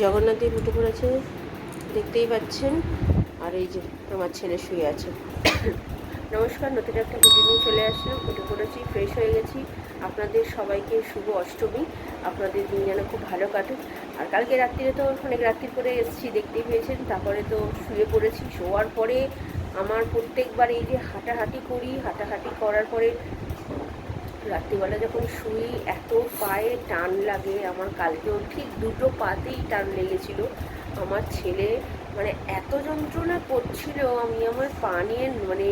জগন্নাথ দেব উঠে পড়েছে, দেখতেই পাচ্ছেন। আর এই যে আমার ছেলে শুয়ে আছে। নমস্কার, নতুন একটা ভিডিও নিয়ে চলে আসলাম। উঠে পড়েছি, ফ্রেশ হয়ে গেছি। আপনাদের সবাইকে শুভ অষ্টমী। আপনাদের দিন যেন খুব ভালো কাটুক। আর কালকে রাত্রিরে তো অনেক রাত্রি করে এসেছি, দেখতেই পেয়েছেন। তারপরে তো শুয়ে পড়েছি। শোয়ার পরে আমার প্রত্যেকবার এই যে হাঁটাহাঁটি করি, হাঁটাহাঁটি করার পরে রাত্রিবেলা যখন শুই এত পায়ে টান লাগে আমার। কালকেও ঠিক দুটো পাতেই টান লেগেছিল। আমার ছেলে মানে এত যন্ত্রণা করছিল, আমি আমার পা নিয়ে মানে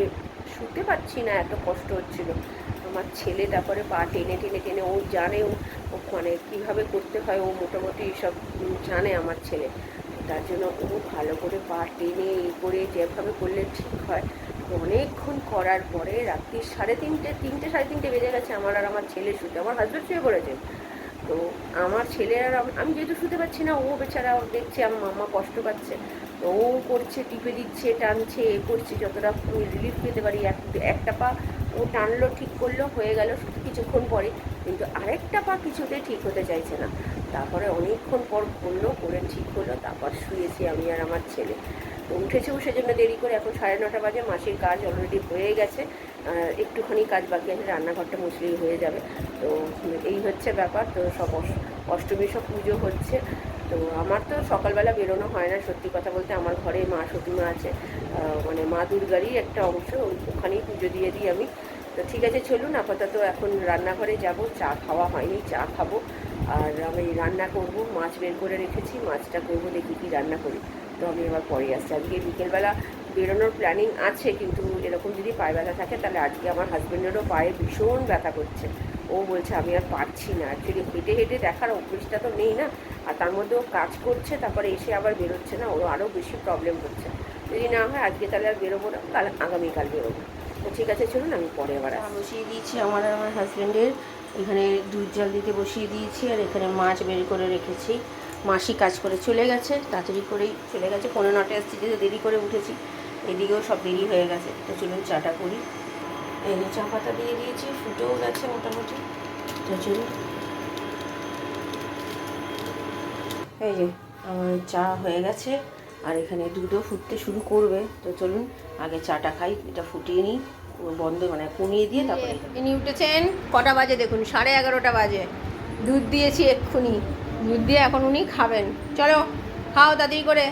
শুতে পারছি না, এত কষ্ট হচ্ছিল। আমার ছেলে তারপরে পা টেনে টেনে টেনে, ও জানে ও মানে কীভাবে করতে হয়, ও মোটামুটি সব জানে আমার ছেলে। তার জন্য ও ভালো করে পা টেনে করে যেভাবে করলে ঠিক হয়। অনেকক্ষণ করার পরে রাত্রি সাড়ে তিনটে বেজে গেছে আমার আর আমার ছেলে শুতে। আমার হাজব্যান্ড শুয়ে পড়েছে। তো আমার ছেলে আর আমি যেহেতু শুতে পারছি না, ও বেচারা দেখছে আমার মাম্মা কষ্ট পাচ্ছে, তো ও করছে, টিপে দিচ্ছে, টানছে, এ করছে, যতটা রিলিফ পেতে পারি। একটা পা ও টানলো, ঠিক করলো, হয়ে গেল কিছুক্ষণ পরে। কিন্তু আরেকটা পা কিছুতেই ঠিক হতে চাইছে না। তারপরে অনেকক্ষণ পর করলো, করে ঠিক হলো। তারপর শুয়েছি আমি আর আমার ছেলে। তো উঠেছেও সেজন্য দেরি করে, এখন 9:30 বাজে। মাসির কাজ অলরেডি হয়ে গেছে, একটুখানি কাজ বাকি আছে, রান্নাঘরটা মুছলেই হয়ে যাবে। তো এই হচ্ছে ব্যাপার। তো সব অষ্টমী সব পুজো হচ্ছে। তো আমার তো সকালবেলা বেরোনো হয় না, সত্যি কথা বলতে। আমার ঘরে মা সতীমা আছে, মানে মা দুর্গারই একটা অংশ, ওখানেই পুজো দিয়ে দিই আমি। তো ঠিক আছে, চলুন আপাতত এখন রান্নাঘরে যাব। চা খাওয়া হয়নি, চা খাবো। আর আমি রান্না করব, মাছ বের করে রেখেছি, মাছটা করবো, দেখি কী রান্না করি। তো আমি এবার পরে আসছি। আজকে বিকেলবেলা বেরোনোর প্ল্যানিং আছে, কিন্তু এরকম যদি পায়ে ব্যথা থাকে তাহলে আজকে আমার হাজব্যান্ডেরও পায়ে ভীষণ ব্যথা করছে। ও বলছে আমি আর পারছি না। অ্যাকচুয়ালি হেঁটে হেঁটে দেখার অভ্যেসটা তো নেই না, আর তার মধ্যেও কাজ করছে, তারপরে এসে আবার বেরোচ্ছে না, ওর আরও বেশি প্রবলেম হচ্ছে। যদি না হয় আজকে তাহলে আর বেরোবো না, আগামীকাল বেরোবো। তো ঠিক আছে, চলুন আমি পরে আবার বসিয়ে দিয়েছি আমার আর আমার হাজব্যান্ডের। এখানে দুধ জল দিতে বসিয়ে দিয়েছি, আর এখানে মাছ বের করে রেখেছি। মাসি কাজ করে চলে গেছে, তাড়াতাড়ি করেই চলে গেছে। 9:45 আসছি, যেহেতু দেরি করে উঠেছি, এদিকেও সব দেরি হয়ে গেছে। তো চলুন চাটা করি। এই যে চা পাতা দিয়ে দিয়েছি, ফুটেও গেছে মোটামুটি। তো চলুন, এই যে আমার চা হয়ে গেছে, আর এখানে দুধও ফুটতে শুরু করবে। তো চলুন আগে চাটা খাই, এটা ফুটিয়ে নিই, বন্ধ মানে কমিয়ে দিয়ে তারপরে। ইনি উঠেছেন, কটা বাজে দেখুন, 11:30 বাজে। দুধ দিয়েছি এক্ষুনি, দুধ দিয়ে এখন উনি খাবেন। চলো খাও তাড়াতাড়ি করে।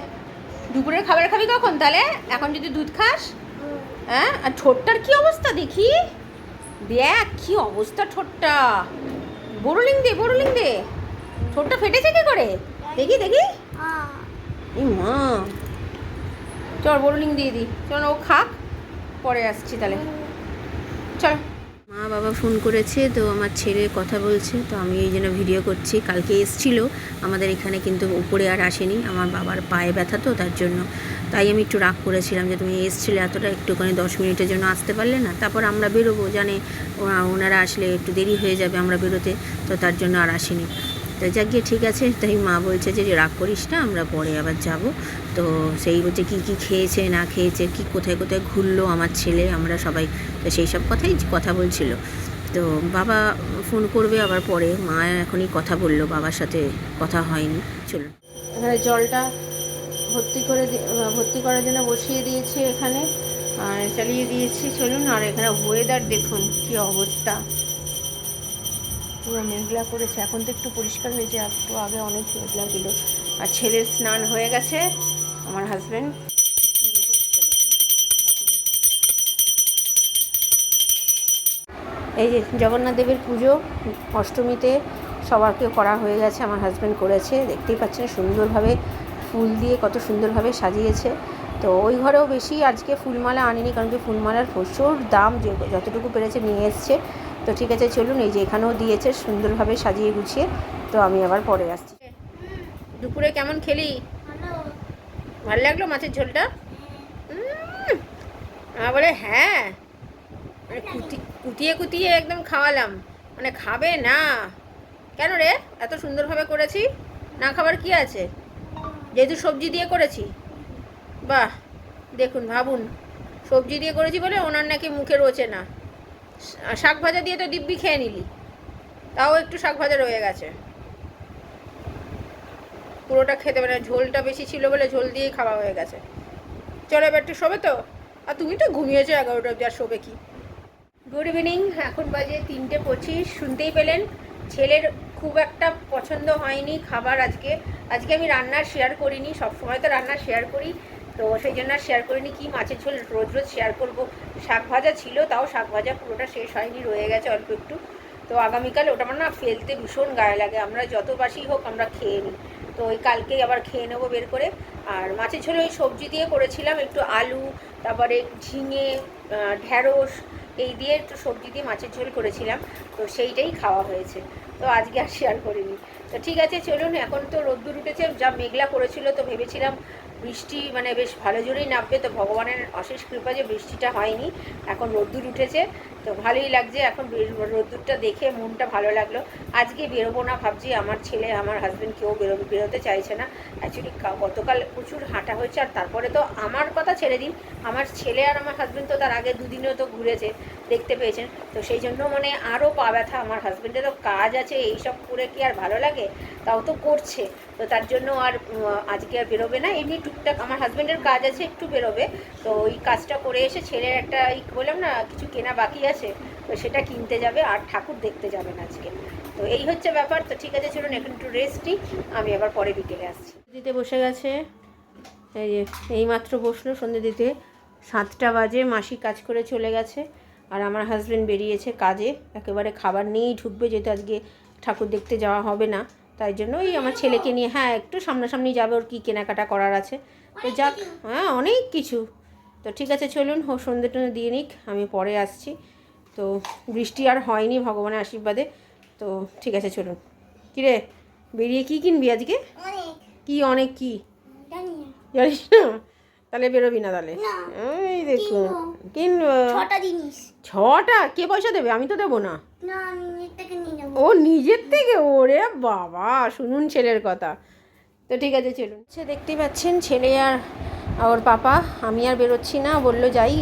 দুপুরের খাবার খাবি কখন তাহলে, এখন যদি দুধ খাস? হ্যাঁ, আর ঠোঁটটার কি অবস্থা দেখি, দেখ কি অবস্থা ঠোঁটটা। বোরোলিং দে, বোরোলিং দে। ঠোঁটটা ফেটেছে কি করে দেখি দেখি। এই মা, চল বোরোলিং দিয়ে দিই, চল ও খাক, পরে আসছি তাহলে। চল। মা বাবা ফোন করেছে, তো আমার ছেলে কথা বলছে, তো আমি এই জন্য ভিডিও করছি। কালকে এসছিল আমাদের এখানে, কিন্তু উপরে আর আসেনি। আমার বাবার পায়ে ব্যথা তো, তার জন্য। তাই আমি একটু রাগ করেছিলাম যে তুমি এসছিলে এতটা, একটুখানি 10 মিনিটের জন্য আসতে পারলে না। তারপর আমরা বেরোবো, জানে ওনারা আসলে একটু দেরি হয়ে যাবে আমরা বেরোতে, তো তার জন্য আর আসেনি। তো যাক গিয়ে ঠিক আছে। তাই মা বলছে যে রাগ করিস না, আমরা পরে আবার যাব। তো সেই হচ্ছে কী কী খেয়েছে না খেয়েছে, কি কোথায় কোথায় ঘুরলো আমার ছেলে, আমরা সবাই, তো সেই সব কথাই কথা বলছিল। তো বাবা ফোন করবে আবার পরে, মা এখনই কথা বললো, বাবার সাথে কথা হয়নি। চলুন, এখানে জলটা ভর্তি করার জন্য বসিয়ে দিয়েছি এখানে, আর চালিয়ে দিয়েছি। চলুন, আর এখানে ওয়েদার দেখুন কী অবস্থা, পুরো মেঘলা করেছে। এখন তো একটু পরিষ্কার হয়েছে, একটু আগে অনেক মেঘলা ছিল। আর ছেলের স্নান হয়ে গেছে, আমার হাজব্যান্ড এই যে জগন্নাথ দেবের পুজো অষ্টমীতে সবারকে করা হয়ে গেছে, আমার হাজব্যান্ড করেছে। দেখতেই পাচ্ছেন সুন্দরভাবে ফুল দিয়ে কত সুন্দরভাবে সাজিয়েছে। তো ওই ঘরেও বেশি আজকে ফুলমালা আনিনি, কারণ কি ফুলমালার প্রচুর দাম, যে যতটুকু পেরেছে নিয়ে এসছে। তো ঠিক আছে, চলুন, এই যে এখানেও দিয়েছে সুন্দরভাবে সাজিয়ে গুছিয়ে। তো আমি আবার পরে আসছি। দুপুরে কেমন খেলি? ভালো লাগলো মাছের ঝোলটা? বলে হ্যাঁ, মানে কুটিয়ে কুটিয়ে একদম খাওয়ালাম, মানে খাবে না। কেন রে, এত সুন্দরভাবে করেছি, না খাবার কি আছে, যেহেতু সবজি দিয়ে করেছি। বাহ, দেখুন ভাবুন, সবজি দিয়ে করেছি বলে ওনার নাকি মুখে রোচে না। শাক ভাজা দিয়ে তো দিব্যি খেয়ে নিলি, তাও একটু শাক ভাজা রয়ে গেছে। পুরোটা খেতে পারে, ঝোলটা বেশি ছিল বলে ঝোল দিয়েই খাওয়া হয়ে গেছে। চলো এবার একটু শোবে তো। আর তুমি তো ঘুমিয়েছো 11টা অবধি, আর শোবে কি। গুড ইভিনিং, এখন বাজে 3:25। শুনতেই পেলেন ছেলের খুব একটা পছন্দ হয়নি খাবার আজকে। আজকে আমি রান্নার শেয়ার করিনি, সবসময় তো রান্না শেয়ার করি, তো সেই জন্য আর শেয়ার করিনি। কি মাছের ঝোল রোজ রোজ শেয়ার করব। শাক ভাজা ছিল, তাও শাক ভাজা পুরোটা শেষ হয়নি, রয়ে গেছে অল্প একটু। তো আগামীকাল ওটা আমার না ফেলতে ভীষণ গায়ে লাগে, আমরা যত বাসি হোক আমরা খেয়ে নিই। তো ওই কালকেই আবার খেয়ে নেবো বের করে। আর মাছের ঝোল ওই সবজি দিয়ে করেছিলাম, একটু আলু, তারপরে ঝিঙে, ঢ্যাঁড়স, এই দিয়ে একটু সবজি দিয়ে মাছের ঝোল করেছিলাম, তো সেইটাই খাওয়া হয়েছে। তো আজকে আর শেয়ার করিনি। তো ঠিক আছে চলুন, এখন তো রোদ্দুর উঠেছে, যা মেঘলা করেছিল, তো ভেবেছিলাম বৃষ্টি মানে বেশ ভালো জোরেই নামবে, তো ভগবানের অশেষ কৃপা যে বৃষ্টিটা হয়নি, এখন রোদ্দুর উঠেছে, তো ভালোই লাগছে। এখন রোদ্দুরটা দেখে মনটা ভালো লাগলো। আজকে বেরোবো না ভাবছি, আমার ছেলে আমার হাজব্যান্ড কেউ বেরোতে চাইছে না। অ্যাকচুয়ালি গতকাল প্রচুর হাঁটা হয়েছে, আর তারপরে তো আমার কথা ছেড়ে দিন, আমার ছেলে আর আমার হাজব্যান্ড তো তার আগে দুদিনেও তো ঘুরেছে, দেখতে পেয়েছেন। তো সেই জন্য মানে আরও পা ব্যথা। আমার হাজব্যান্ডেরও কাজ আছে, এইসব করে কি আর ভালো লাগে, তাও তো করছে। তো তার জন্য আর আজকে আর বেরোবে না। এমনি টুকটাক আমার হাজব্যান্ডের কাজ আছে, একটু বেরোবে, তো ওই কাজটা করে এসে ছেলের একটা বললাম না কিছু কেনা বাকি আছে, তো সেটা কিনতে যাবে, আর ঠাকুর দেখতে যাবেন আজকে। তো এই হচ্ছে ব্যাপার। তো ঠিক আছে চলুন, এখন একটু রেস্ট নিই, আমি আবার পরে বিকেলে আসছি। দিতে বসে গেছে, এই যে এইমাত্র বসলো সন্ধ্যে দিতে। 7টা বাজে, মাসি কাজ করে চলে গেছে, আর আমার হাজব্যান্ড বেরিয়েছে কাজে, একেবারে খাবার নিয়েই ঢুকবে, যেহেতু আজকে ঠাকুর দেখতে যাওয়া হবে না, তাই জন্য ওই আমার ছেলেকে নিয়ে, হ্যাঁ একটু সামনাসামনি যাবে, ওর কী কেনাকাটা করার আছে, তো যাক, হ্যাঁ অনেক কিছু। তো ঠিক আছে চলুন, ও সন্ধ্যে টন্ধে দিয়ে নিক, আমি পরে আসছি। তো বৃষ্টি আর হয়নি ভগবানের আশীর্বাদে। তো ঠিক আছে চলুন। কিরে বেরিয়ে কী কিনবি আজকে? কি অনেক কি জানিস না? তাহলে বেরোবি না তাহলে? এই দেখুন কিনবো 6টা জিনিস। 6টা? কে পয়সা দেবে? আমি তো দেবো না। ও নিজের থেকে? ওরে বাবা, শুনুন ছেলের কথা। তো ঠিক আছে চলুন। আচ্ছা দেখতেই পাচ্ছেন ছেলে আর ওর পাপা, আমি আর বেরোচ্ছি না, বললো যাই।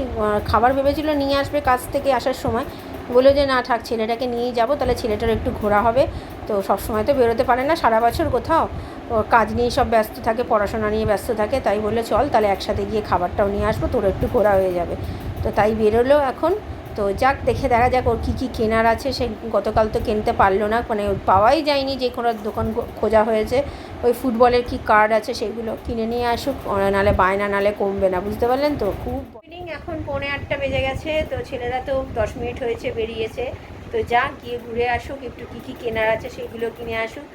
খাবার ভেবেছিল নিয়ে আসবে কাজ থেকে আসার সময়, বললো যে না থাক, ছেলেটাকে নিয়েই যাবো, তাহলে ছেলেটার একটু ঘোরা হবে। তো সবসময় তো বেরোতে পারে না সারা বছর কোথাও, ও কাজ নিয়ে সব ব্যস্ত থাকে, পড়াশোনা নিয়ে ব্যস্ত থাকে, তাই বললে চল তাহলে একসাথে গিয়ে খাবারটাও নিয়ে আসবো, তোর একটু ঘোরা হয়ে যাবে। তো তাই বেরোলো এখন। তো যাক, দেখা যাক ওর কী কী কেনার আছে। সে গতকাল তো কিনতে পারলো না, মানে পাওয়াই যায়নি, যে কোনো দোকান খোঁজা হয়েছে। ওই ফুটবলের কি কার্ড আছে সেগুলো কিনে নিয়ে আসুক, নাহলে বায়না, নাহলে কমবে না, বুঝতে পারলেন তো। খুব এখন 7:45 বেজে গেছে, তো ছেলেরা তো 10 মিনিট হয়েছে বেরিয়েছে। তো যা গিয়ে ঘুরে আসুক, একটু কী কী কেনার আছে সেগুলো কিনে আসুক,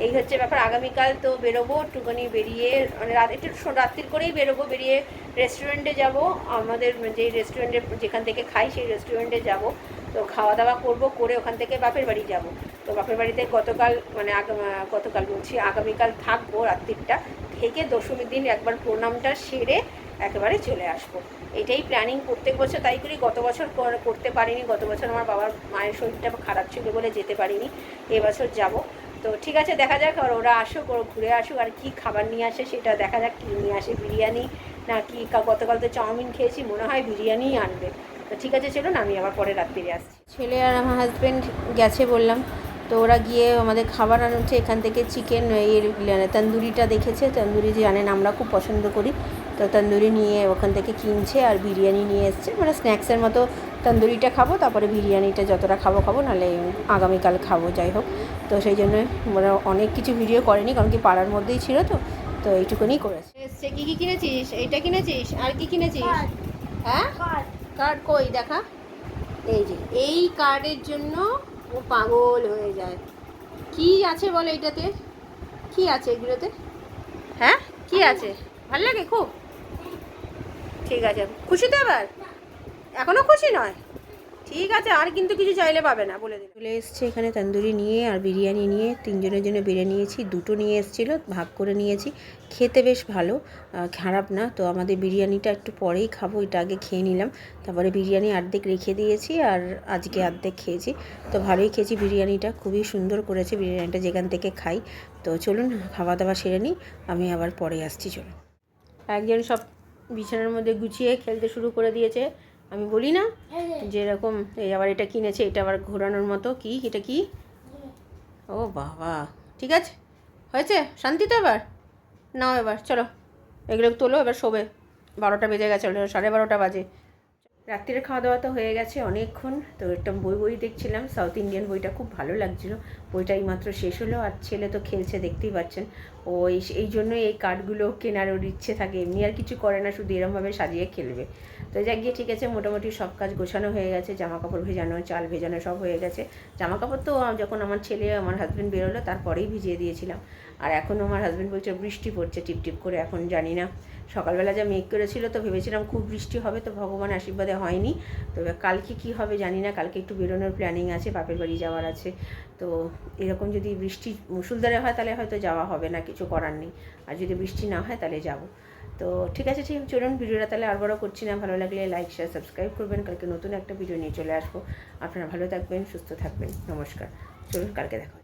এই হচ্ছে ব্যাপার। আগামীকাল তো বেরোবো একটুখানি, বেরিয়ে মানে একটু রাত্রির করেই বেরোবো, বেরিয়ে রেস্টুরেন্টে যাব, আমাদের যে রেস্টুরেন্টে যেখান থেকে খাই সেই রেস্টুরেন্টে যাব। তো খাওয়া দাওয়া করব, করে ওখান থেকে বাপের বাড়ি যাব। তো বাপের বাড়িতে গতকাল বলছি আগামীকাল থাকবো রাত্রিটা, থেকে দশমীর দিন একবার প্রণামটা সেরে একেবারে চলে আসবো। এটাই প্ল্যানিং প্রত্যেক বছর তাই করি। গত বছর করতে পারিনি, গত বছর আমার বাবার মায়ের শরীরটা খারাপ ছিল বলে যেতে পারিনি, এবছর যাব। তো ঠিক আছে দেখা যাক, আর ওরা আসুক, ওরা ঘুরে আসুক, আর কি খাবার নিয়ে আসে সেটা দেখা যাক, কী নিয়ে আসে, বিরিয়ানি না কি। গতকাল তো চাউমিন খেয়েছি, মনে হয় বিরিয়ানিই আনবে। তো ঠিক আছে চলুন, আমি আবার পরে রাত্রিরে আসছি। ছেলে আর আমার হাজব্যান্ড গেছে বললাম, তো ওরা গিয়ে আমাদের খাবার আনছে এখান থেকে। চিকেন এর তন্দুরিটা দেখেছে, তন্দুরি জানেন আমরা খুব পছন্দ করি, তো তন্দুরি নিয়ে ওখান থেকে কিনছে, আর বিরিয়ানি নিয়ে এসছে, মানে স্ন্যাক্সের মতো। তন্দুরিটা খাবো, তারপরে বিরিয়ানিটা যতটা খাবো, নাহলে আগামীকাল খাবো, যাই হোক। তো সেই জন্য ওরা অনেক কিছু ভিডিও করেনি, কারণ কি পাড়ার মধ্যেই ছিল, তো এইটুকুনি করেছে। এসছে কী কী কিনেছিস? এইটা কিনেছিস, আর কি কিনেছিস? হ্যাঁ কার্ড কই দেখা। এই যে এই কার্ডের জন্য ও পাগল হয়ে যায়। কি আছে বলে এইটাতে? কি আছে এগুলোতে? হ্যাঁ কি আছে? ভাল লাগে খুব? ঠিক আছে, খুশি তো এবার? এখনো খুশি নয়? ঠিক আছে, আর কিন্তু কিছু চাইলে পাবে না, বলে দিলে। চলে এসছে এখানে তন্দুরি নিয়ে আর বিরিয়ানি নিয়ে, 3জনের জন্য বিরিয়ানি নিয়েছি, 2টো নিয়ে এসেছিলো, ভাগ করে নিয়েছি। খেতে বেশ ভালো, খারাপ না। তো আমাদের বিরিয়ানিটা একটু পরেই খাবো, এটা আগে খেয়ে নিলাম, তারপরে বিরিয়ানি অর্ধেক রেখে দিয়েছি, আর আজকে অর্ধেক খেয়েছি। তো ভালোই খেয়েছি বিরিয়ানিটা, খুবই সুন্দর করেছে বিরিয়ানিটা যেখান থেকে খাই। তো চলুন খাওয়া দাওয়া সেরে নিই, আমি আবার পরে আসছি। চলুন। একজন সব বিছানার মধ্যে গুছিয়ে খেলতে শুরু করে দিয়েছে। আমি বলি না যেরকম, এই আবার এটা কিনেছে, এটা আবার ঘোরানোর মতো। কি এটা? কি? ও বাবা, ঠিক আছে হয়েছে, শান্তি তো এবার? নাও এবার চলো, এগুলো তোলো, এবার শোবে। 12টা বেজে গেছে, 12:30 বাজে। রাত্রিরে খাওয়া দাওয়া তো হয়ে গেছে অনেকক্ষণ। তো একটা বই দেখছিলাম, সাউথ ইন্ডিয়ান বইটা খুব ভালো লাগছিলো। বইটা এইমাত্র শেষ হলো, আর ছেলে তো খেলছে, দেখতেই পাচ্ছেন। ও এই জন্যই এই কার্ডগুলো কেনার ওর ইচ্ছে থাকে, এমনি আর কিছু করে না, শুধু এরমভাবে সাজিয়ে খেলবে। তো যাক গিয়ে ঠিক আছে, মোটামুটি সব কাজ গোছানো হয়ে গেছে, জামা কাপড় ভেজানো, চাল ভেজানো সব হয়ে গেছে। জামা কাপড় তো যখন আমার ছেলে আমার হাজব্যান্ড বেরোলো তারপরেই ভিজিয়ে দিয়েছিলাম। আর এখনও আমার হাজব্যান্ড বলছে বৃষ্টি পড়ছে টিপটিপ করে, এখন জানি না। সকালবেলা যা মেঘ করেছিল তো ভেবেছিলাম খুব বৃষ্টি হবে, তো ভগবান আশীর্বাদে হয়নি। তবে কালকে কি হবে জানি না, কালকে একটু বেরোনোর প্ল্যানিং আছে, বাপের বাড়ি যাওয়ার আছে। তো এরকম যদি বৃষ্টি মুষলধারে হয় তাহলে হয়তো যাওয়া হবে না, কিছু করার নেই। আর যদি বৃষ্টি না হয় তাহলে যাব। তো ঠিক আছে, ঠিক চলুন, ভিডিওটা তাহলে আর বড় করছি না। ভালো লাগলে লাইক শেয়ার সাবস্ক্রাইব করবেন। কালকে নতুন একটা ভিডিও নিয়ে চলে আসবো। আপনারা ভালো থাকবেন, সুস্থ থাকবেন। নমস্কার। চলুন, কালকে দেখা।